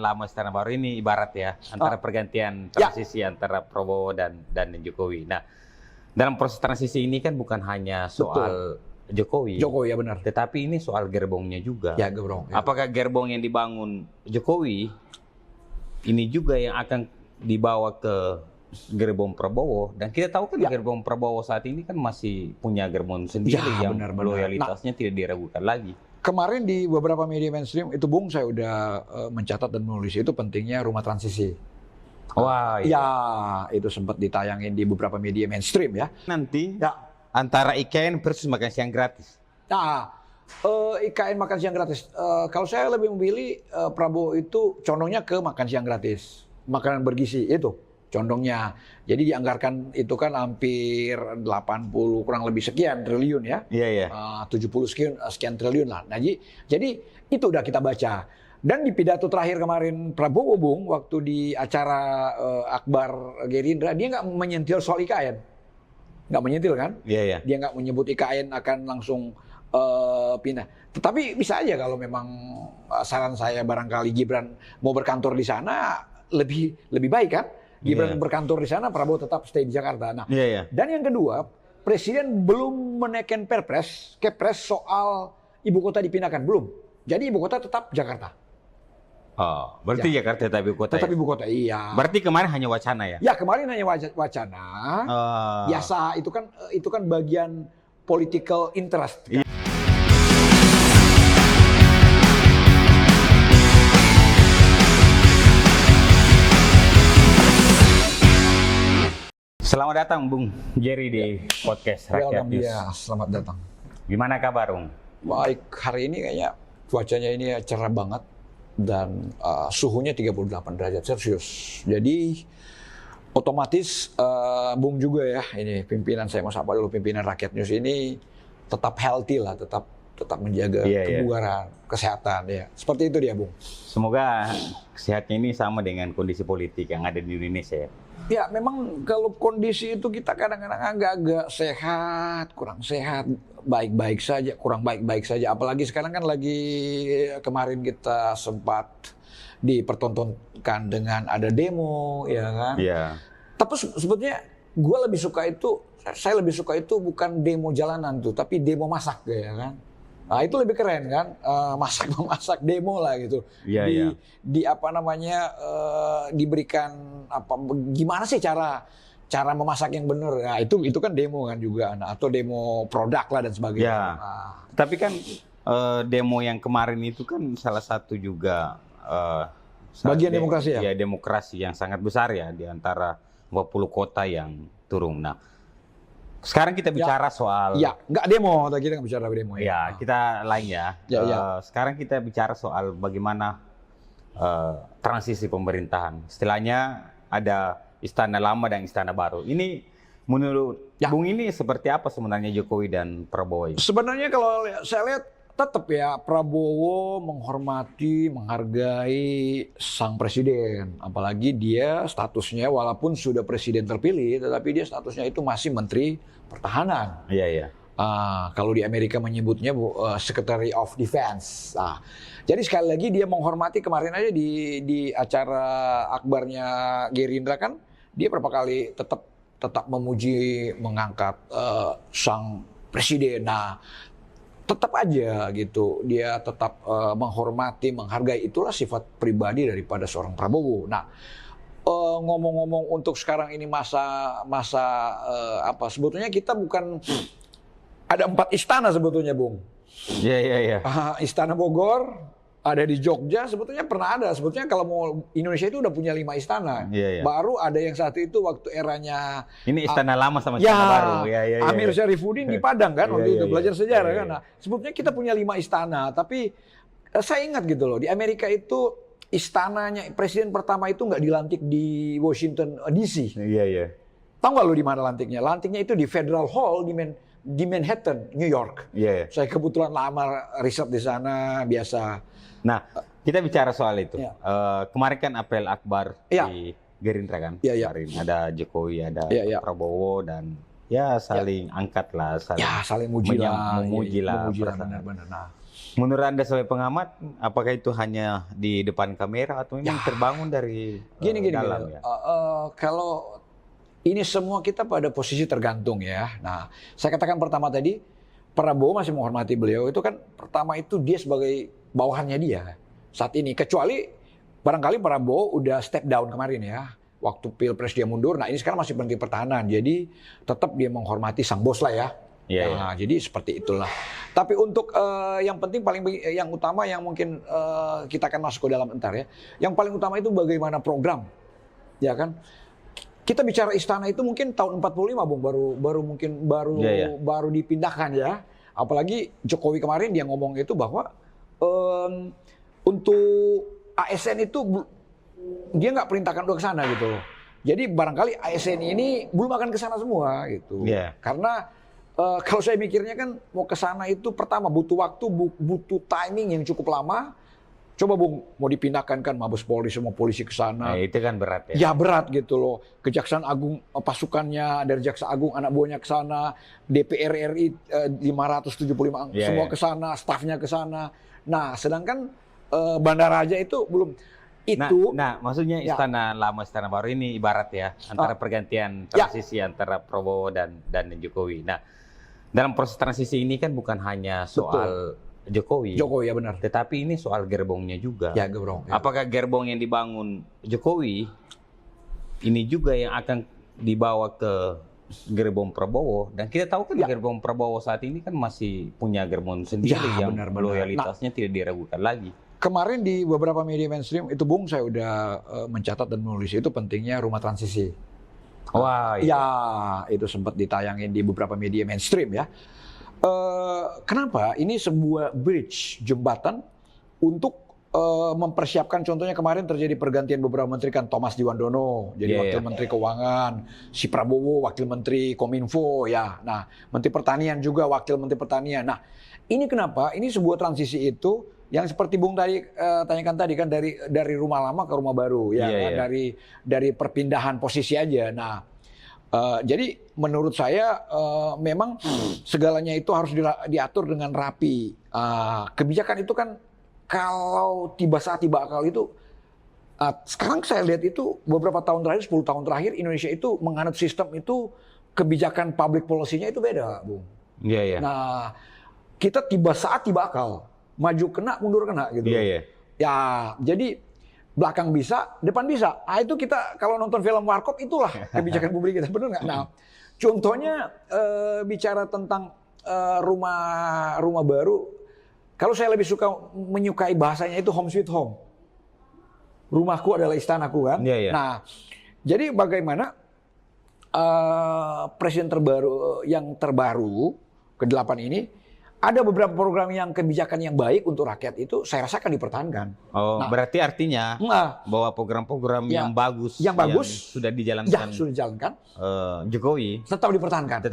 lama istana baru ini ibarat ya antara pergantian transisi antara Prabowo dan Jokowi. Nah, dalam proses transisi ini kan bukan hanya soal Jokowi ya benar. Tetapi ini soal gerbongnya juga. Ya, gerbong. Ya. Apakah gerbong yang dibangun Jokowi ini juga yang akan dibawa ke gerbong Prabowo? Dan kita tahu kan gerbong Prabowo saat ini kan masih punya gerbong sendiri yang loyalitasnya tidak diragukan lagi. Kemarin di beberapa media mainstream itu Bung saya udah mencatat dan menulis itu pentingnya rumah transisi. Wah, ya itu sempat ditayangin di beberapa media mainstream ya. Nanti antara IKN versus makan siang gratis. Nah, IKN makan siang gratis. Kalau saya lebih memilih Prabowo itu condongnya ke makan siang gratis, makanan bergizi itu condongnya. Jadi dianggarkan itu kan hampir 80 kurang lebih sekian triliun ya. Iya. 70 sekian triliun lah. Nah, jadi itu udah kita baca. Dan di pidato terakhir kemarin Prabowo Bung waktu di acara Akbar Gerindra dia nggak menyentil soal IKN. Nggak menyentil kan? Iya. Dia nggak menyebut IKN akan langsung pindah. Tetapi bisa aja kalau memang saran saya barangkali Gibran mau berkantor di sana lebih baik kan? Gibran berkantor di sana, Prabowo tetap stay di Jakarta. Nah, dan yang kedua, Presiden belum menaikkan Kepres soal ibu kota dipindahkan, belum. Jadi ibu kota tetap Jakarta. Oh, berarti Jakarta tetap ibu kota. Tetap ibu kota, iya. Berarti kemarin hanya wacana ya? Ya, kemarin hanya wacana. Biasa itu kan bagian political interest. Kan? Selamat datang Bung Jerry di podcast Rakyat News. Ya, selamat datang. Gimana kabar Bung? Baik, hari ini kayaknya cuacanya ini cerah banget dan suhunya 38 derajat Celcius. Jadi otomatis Bung juga ya, ini pimpinan saya mau sapa dulu pimpinan Rakyat News ini tetap healthy lah, tetap menjaga kebugaran, kesehatan ya. Seperti itu dia Bung. Semoga kesehatannya ini sama dengan kondisi politik yang ada di Indonesia ya. Ya memang kalau kondisi itu kita kadang-kadang agak-agak sehat, kurang sehat, baik-baik saja, kurang baik-baik saja. Apalagi sekarang kan lagi kemarin kita sempat dipertontonkan dengan ada demo, ya kan? Iya. Tapi sebetulnya saya lebih suka itu bukan demo jalanan tuh, tapi demo masak ya kan? Nah itu lebih keren kan, masak demo lah gitu. Di apa namanya diberikan apa gimana sih cara memasak yang benar. Nah itu kan demo kan juga, atau demo produk lah dan sebagainya. Ya. Tapi kan demo yang kemarin itu kan salah satu juga bagian demokrasi ya. Ya demokrasi yang sangat besar ya di antara 20 kota yang turun. Nah. Sekarang kita bicara soal... Ya, nggak demo, kita nggak bicara demo ya. Ya, kita lain ya. Sekarang kita bicara soal bagaimana transisi pemerintahan. Istilahnya ada istana lama dan istana baru. Ini menurut Bung ini seperti apa sebenarnya Jokowi dan Prabowo ini? Sebenarnya kalau saya lihat tetap ya Prabowo menghormati, menghargai sang presiden. Apalagi dia statusnya walaupun sudah presiden terpilih, tetapi dia statusnya itu masih menteri pertahanan. Iya. Kalau di Amerika menyebutnya Secretary of Defense. Jadi sekali lagi dia menghormati. Kemarin aja di acara akbarnya Gerindra kan dia berapa kali tetap memuji, mengangkat sang presiden. Nah, tetap aja gitu, dia tetap menghormati, menghargai. Itulah sifat pribadi daripada seorang Prabowo. Nah, ngomong-ngomong untuk sekarang ini masa apa? Sebetulnya kita bukan ada 4 istana sebetulnya, Bung. Iya. Istana Bogor, ada di Jogja, sebetulnya pernah ada. Sebetulnya kalau mau Indonesia itu udah punya 5 istana. Baru ada yang satu itu waktu eranya... Ini istana lama sama istana baru. Amir Syarifuddin di Padang kan, waktu itu belajar sejarah kan. Nah, sebetulnya kita punya 5 istana, tapi saya ingat gitu loh, di Amerika itu istananya presiden pertama itu nggak dilantik di Washington DC. Iya. Tahu nggak lo di mana lantiknya? Lantiknya itu di Federal Hall di Manhattan, New York. Saya kebetulan lama riset di sana biasa. Nah, kita bicara soal itu. Kemarin kan apel akbar di Gerindra kan. Kemarin ada Jokowi, ada Prabowo dan saling angkat lah, saling muji lah. Memuji lah. Benar. Nah, Menurut Anda sebagai pengamat, apakah itu hanya di depan kamera atau memang terbangun dari dalam ya? Kalau ini semua kita pada posisi tergantung ya. Nah, saya katakan pertama tadi, Prabowo masih menghormati beliau. Itu kan pertama itu dia sebagai bawahannya dia saat ini. Kecuali barangkali Prabowo udah step down kemarin ya. Waktu Pilpres dia mundur. Nah ini sekarang masih Menteri Pertahanan. Jadi tetap dia menghormati sang bos lah ya. Nah, jadi seperti itulah. Tapi untuk yang penting yang utama yang mungkin kita akan masuk ke dalam entar ya. Yang paling utama itu bagaimana program, ya kan? Kita bicara istana itu mungkin tahun 45 Bung baru dipindahkan ya. Apalagi Jokowi kemarin dia ngomong itu bahwa untuk ASN itu dia nggak perintahkan udah ke sana gitu loh. Jadi barangkali ASN ini belum akan ke sana semua gitu. Karena kalau saya mikirnya kan mau ke sana itu pertama butuh waktu, butuh timing yang cukup lama. Coba Bung, mau dipindahkan kan Mabes Polri semua polisi ke sana. Nah, itu kan berat ya. Ya berat gitu loh. Kejaksaan Agung pasukannya dari Jaksa Agung anak buahnya ke sana, DPR RI 575 semua ke sana, stafnya ke sana. Nah, sedangkan Bandara aja itu belum itu. Nah, maksudnya istana lama istana baru ini ibarat ya antara pergantian transisi antara Prabowo dan Jokowi. Nah, dalam proses transisi ini kan bukan hanya soal Jokowi ya benar. Tetapi ini soal gerbongnya juga. Ya gerbong. Ya. Apakah gerbong yang dibangun Jokowi ini juga yang akan dibawa ke gerbong Prabowo? Dan kita tahu kan gerbong Prabowo saat ini kan masih punya gerbong sendiri yang loyalitasnya tidak diragukan lagi. Kemarin di beberapa media mainstream itu Bung saya udah mencatat dan menulis itu pentingnya rumah transisi. Wah, ya itu sempat ditayangin di beberapa media mainstream ya. Kenapa? Ini sebuah bridge, jembatan untuk mempersiapkan. Contohnya kemarin terjadi pergantian beberapa menteri kan, Thomas Djiwandono jadi wakil menteri keuangan, si Prabowo wakil menteri Kominfo ya. Nah, menteri pertanian juga wakil menteri pertanian. Nah, ini kenapa? Ini sebuah transisi itu yang seperti Bung tadi tanyakan tadi kan dari rumah lama ke rumah baru ya, dari perpindahan posisi aja. Nah, jadi menurut saya memang segalanya itu harus diatur dengan rapi. Kebijakan itu kan kalau tiba akal itu sekarang saya lihat itu beberapa tahun terakhir, 10 tahun terakhir Indonesia itu menganut sistem itu kebijakan public policy-nya itu beda, Bung. Nah, kita tiba akal. Maju kena, mundur kena gitu. Ya, jadi belakang bisa, depan bisa. Ah itu kita kalau nonton film Warkop itulah kebijakan publik kita, benar nggak? Nah, contohnya bicara tentang rumah baru. Kalau saya lebih menyukai bahasanya itu home sweet home. Rumahku adalah istanaku kan. Nah, jadi bagaimana presiden yang terbaru ke-8 ini ada beberapa program yang kebijakan yang baik untuk rakyat itu saya rasa akan dipertahankan. Oh, berarti artinya bahwa program-program yang bagus yang sudah dijalankan Jokowi tetap dipertahankan.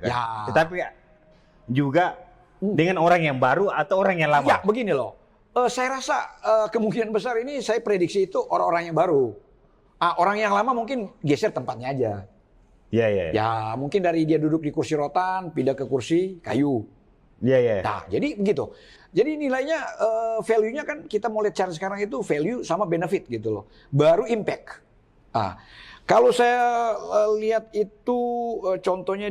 Ya. Tetapi juga dengan orang yang baru atau orang yang lama. Ya, begini loh. Saya rasa kemungkinan besar ini saya prediksi itu orang-orang yang baru. Orang yang lama mungkin geser tempatnya aja. Ya, mungkin dari dia duduk di kursi rotan pindah ke kursi kayu. Nah, jadi begitu. Jadi nilainya, value-nya kan kita mau lihat cara sekarang itu value sama benefit gitu loh. Baru impact. Kalau saya lihat itu contohnya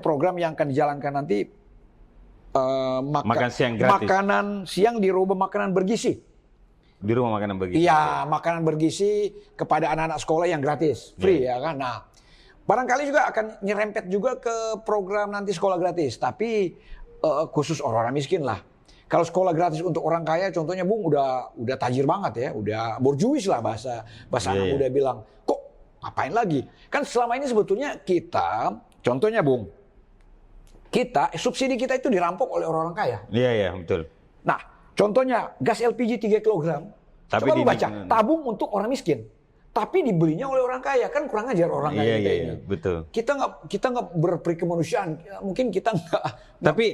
program yang akan dijalankan nanti makan siang gratis. Makanan siang di rumah makanan bergizi. Di rumah makanan bergizi. Iya, makanan bergizi kepada anak-anak sekolah yang gratis, free ya kan. Nah, barangkali juga akan nyerempet juga ke program nanti sekolah gratis, tapi khusus orang-orang miskin lah. Kalau sekolah gratis untuk orang kaya, contohnya Bung udah tajir banget ya, udah borjuis lah bahasa anak muda bilang. Kok ngapain lagi? Kan selama ini sebetulnya kita, contohnya Bung, subsidi kita itu dirampok oleh orang-orang kaya. Iya, betul. Nah, contohnya gas LPG 3 kg. Coba lu baca, tabung untuk orang miskin. Tapi dibelinya oleh orang kaya, kan kurang ajar orang kaya kita ini. Betul. Kita nggak berperi kemanusiaan, mungkin kita nggak. Tapi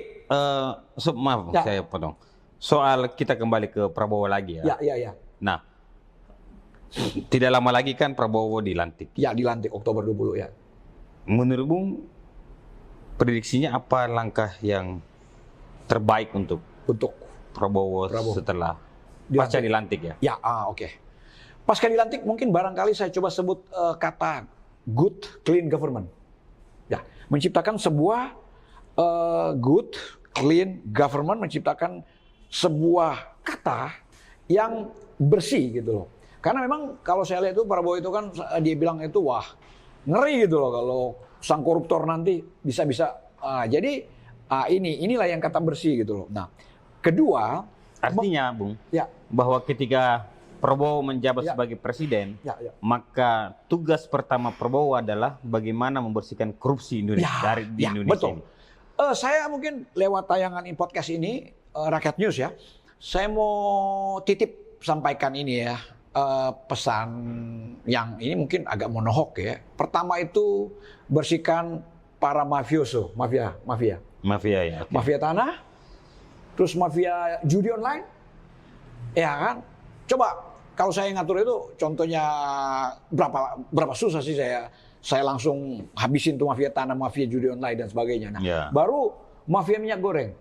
maaf saya potong. Soal kita kembali ke Prabowo lagi ya. Ya. Nah, tidak lama lagi kan Prabowo dilantik. Ya, dilantik Oktober 20 ya. Menurut Bung, prediksinya apa langkah yang terbaik untuk untuk Prabowo setelah pasca dilantik ya? Ya, oke. Pasca dilantik mungkin barangkali saya coba sebut kata good clean government. Ya, menciptakan sebuah good clean government, menciptakan sebuah kata yang bersih gitu loh. Karena memang kalau saya lihat itu Prabowo itu kan dia bilang itu wah ngeri gitu loh kalau sang koruptor nanti bisa-bisa. Jadi inilah yang kata bersih gitu loh. Nah, kedua artinya Bung, ya, bahwa ketika Prabowo menjabat sebagai presiden, maka tugas pertama Prabowo adalah bagaimana membersihkan korupsi Indonesia di Indonesia. Betul. Saya mungkin lewat tayangan podcast ini Rakyat News ya, saya mau titip sampaikan ini ya. Pesan yang ini mungkin agak monohok ya. Pertama itu bersihkan para mafioso, mafia ya. Okay. Mafia tanah, terus mafia judi online, ya kan. Coba kalau saya ngatur itu, contohnya berapa susah sih saya langsung habisin tuh mafia tanah, mafia judi online dan sebagainya. Nah, baru mafia minyak goreng,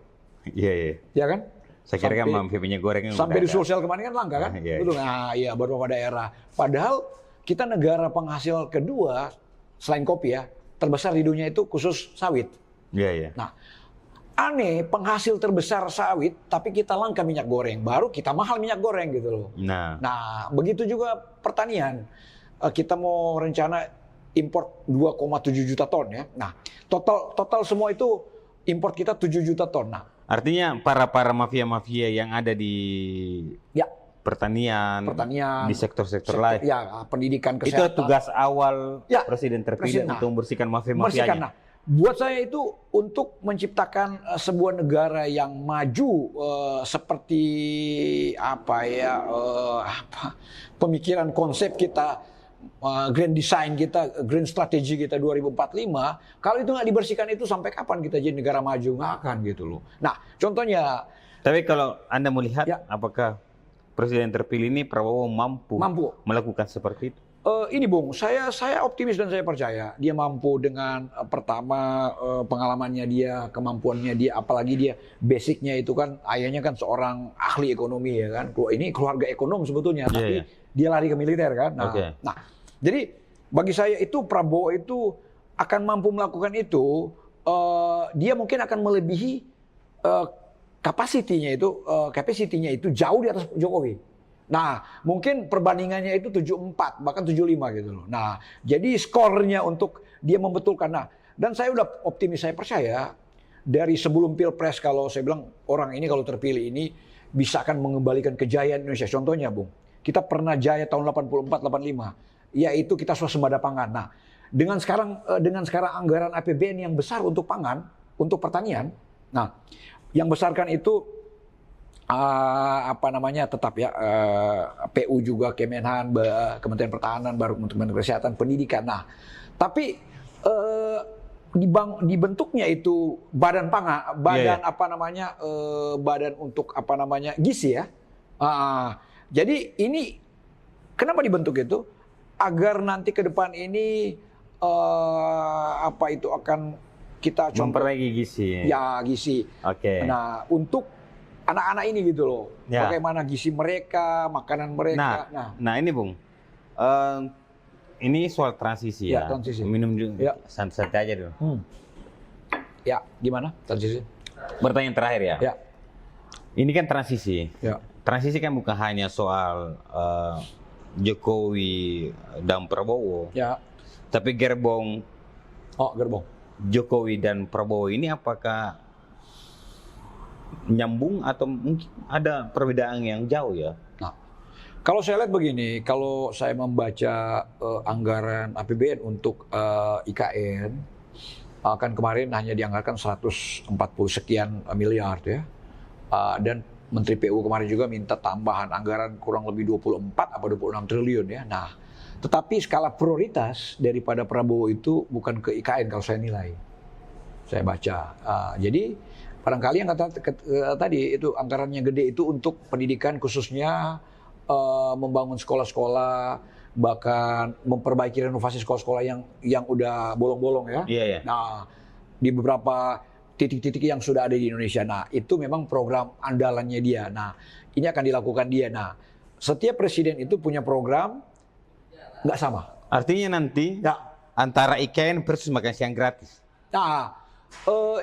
ya kan. Saya kira kan mafia minyak goreng sampai di sosial kemarin kan langka kan? Betul. Nah, iya beberapa daerah. Padahal kita negara penghasil kedua selain kopi ya, terbesar di dunia itu khusus sawit. Nah, aneh penghasil terbesar sawit, tapi kita langka minyak goreng. Baru kita mahal minyak goreng gitu loh. Nah, begitu juga pertanian. Kita mau rencana import 2,7 juta ton ya. Nah, total semua itu import kita 7 juta ton. Nah, artinya para mafia-mafia yang ada di pertanian, di sektor-sektor lain. Ya, pendidikan, kesehatan. Itu tugas awal presiden terpilih untuk membersihkan mafia-mafianya. Nah, buat saya itu untuk menciptakan sebuah negara yang maju seperti pemikiran konsep kita, grand design kita, grand strategy kita 2045, kalau itu nggak dibersihkan itu sampai kapan kita jadi negara maju? Nggak akan gitu loh. Nah, contohnya. Tapi kalau Anda melihat, apakah presiden terpilih ini Prabowo mampu melakukan seperti itu? Ini Bung, saya optimis dan saya percaya dia mampu dengan pertama pengalamannya dia, kemampuannya dia, apalagi dia basicnya itu kan ayahnya kan seorang ahli ekonomi ya kan. Ini keluarga ekonom sebetulnya, tapi dia lari ke militer kan. Nah, jadi bagi saya itu Prabowo itu akan mampu melakukan itu. Dia mungkin akan melebihi kapasitinya itu jauh di atas Jokowi. Nah, mungkin perbandingannya itu 74, bahkan 75 gitu loh. Nah, jadi skornya untuk dia membetulkan. Nah, dan saya udah optimis, saya percaya dari sebelum Pilpres kalau saya bilang orang ini kalau terpilih ini bisa akan mengembalikan kejayaan Indonesia. Contohnya, Bung, kita pernah jaya tahun 84-85, yaitu kita swasembada pangan. Nah, dengan sekarang anggaran APBN yang besar untuk pangan, untuk pertanian. Nah, yang besarkan itu tetap ya PU juga, Kemenhan, Kementerian Pertahanan, baru Kementerian Kesehatan, Pendidikan. Nah, tapi dibentuknya itu badan pangan, badan untuk gizi ya. Jadi ini kenapa dibentuk itu? Agar nanti ke depan ini akan kita memperbaiki gizi. Ya, gizi. Oke. Nah, untuk anak-anak ini gitu loh, bagaimana gizi mereka, makanan mereka. Nah ini Bung, ini soal transisi ya. Transisi. Minum santai aja dulu. Ya, gimana transisi? Pertanyaan terakhir ya. Ini kan transisi. Transisi kan bukan hanya soal Jokowi dan Prabowo. Tapi gerbong. Gerbong. Jokowi dan Prabowo ini apakah nyambung atau mungkin ada perbedaan yang jauh ya? Nah, kalau saya lihat begini, kalau saya membaca anggaran APBN untuk IKN, kan kemarin hanya dianggarkan 140 sekian miliar ya, dan Menteri PU kemarin juga minta tambahan anggaran kurang lebih 24 atau 26 triliun ya. Nah, tetapi skala prioritas daripada Prabowo itu bukan ke IKN kalau saya nilai, saya baca. Jadi barangkali yang kata tadi itu anggarannya gede itu untuk pendidikan khususnya membangun sekolah-sekolah, bahkan memperbaiki renovasi sekolah-sekolah yang udah bolong-bolong ya. Iya. Nah, di beberapa titik-titik yang sudah ada di Indonesia. Nah, itu memang program andalannya dia. Nah, ini akan dilakukan dia. Nah, setiap presiden itu punya program nggak sama. Artinya nanti Ya. antara IKN versus makan siang gratis. Nah,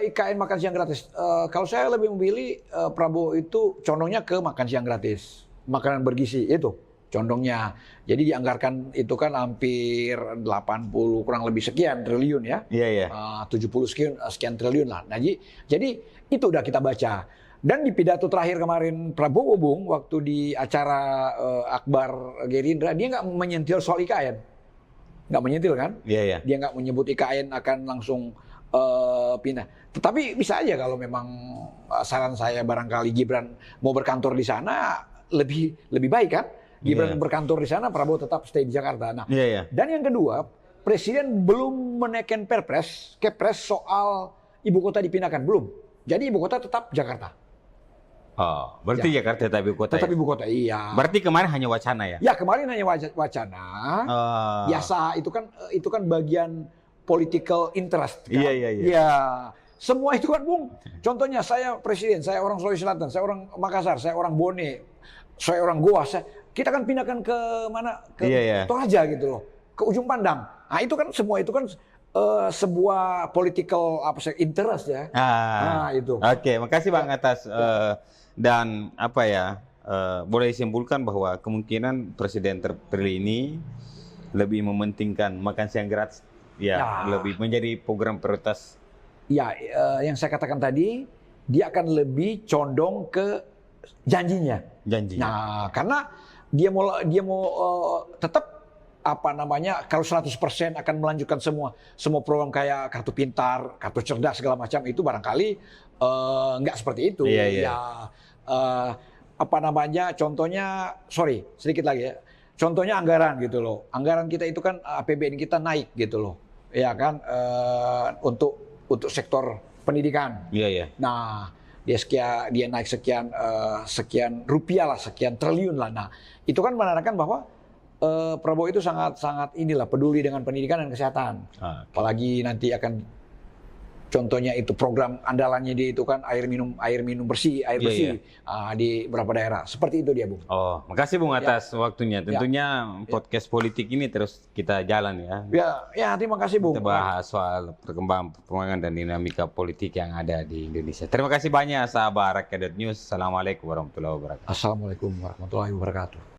IKN makan siang gratis. Kalau saya lebih memilih Prabowo itu condongnya ke makan siang gratis, makanan bergizi itu condongnya. Jadi dianggarkan itu kan hampir 80 kurang lebih sekian triliun ya. Iya, iya. 70 sekian triliun lah. Nah, jadi itu udah kita baca. Dan di pidato terakhir kemarin Prabowo, Bung, waktu di acara Akbar Gerindra, dia nggak menyentil soal IKN. Nggak menyentil kan? Iya, iya. Dia nggak menyebut IKN akan langsung pindah. Tetapi bisa aja kalau memang saran saya barangkali Gibran mau berkantor di sana lebih baik kan? Gibran berkantor di sana, Prabowo tetap stay di Jakarta. Nah, dan yang kedua, Presiden belum menaikkan Kepres soal ibu kota dipindahkan, belum. Jadi ibu kota tetap Jakarta. Oh, berarti Jakarta tetap ibu kota. Tetap ibu kota, iya. Berarti kemarin hanya wacana ya? Ya, kemarin hanya wacana. Biasa itu kan bagian political interest kan? Iya. Ya, semua itu kan, Bung. Contohnya saya presiden, saya orang Sulawesi Selatan, saya orang Makassar, saya orang Bone, saya orang Goa, kita kan pindahkan ke mana? Ke Toraja gitu loh, ke ujung pandang. Nah, itu kan semua itu kan sebuah political interest ya. Itu. Oke, makasih Bang atas dan apa ya? Boleh disimpulkan bahwa kemungkinan presiden terpilih ini lebih mementingkan makan siang gratis. Lebih menjadi program prioritas. Ya, yang saya katakan tadi, dia akan lebih condong ke janjinya. Nah, karena dia mau tetap kalau 100% akan melanjutkan semua program kayak kartu pintar, kartu cerdas segala macam itu barangkali nggak seperti itu. Contohnya, sedikit lagi ya. Contohnya anggaran gitu loh. Anggaran kita itu kan APBN kita naik gitu loh. Ya kan untuk sektor pendidikan. Nah, dia naik sekian rupiah lah, sekian triliun lah. Nah, itu kan menandakan bahwa Prabowo itu sangat peduli dengan pendidikan dan kesehatan. Apalagi nanti akan contohnya itu program andalannya dia itu kan air minum bersih, air bersih di beberapa daerah. Seperti itu dia, Bung. Oh, makasih Bung atas waktunya. Tentunya podcast politik ini terus kita jalan ya. Ya, terima kasih Bung. Kita bahas soal perkembangan dan dinamika politik yang ada di Indonesia. Terima kasih banyak sahabat Rakyat News. Assalamualaikum warahmatullahi wabarakatuh. Assalamualaikum warahmatullahi wabarakatuh.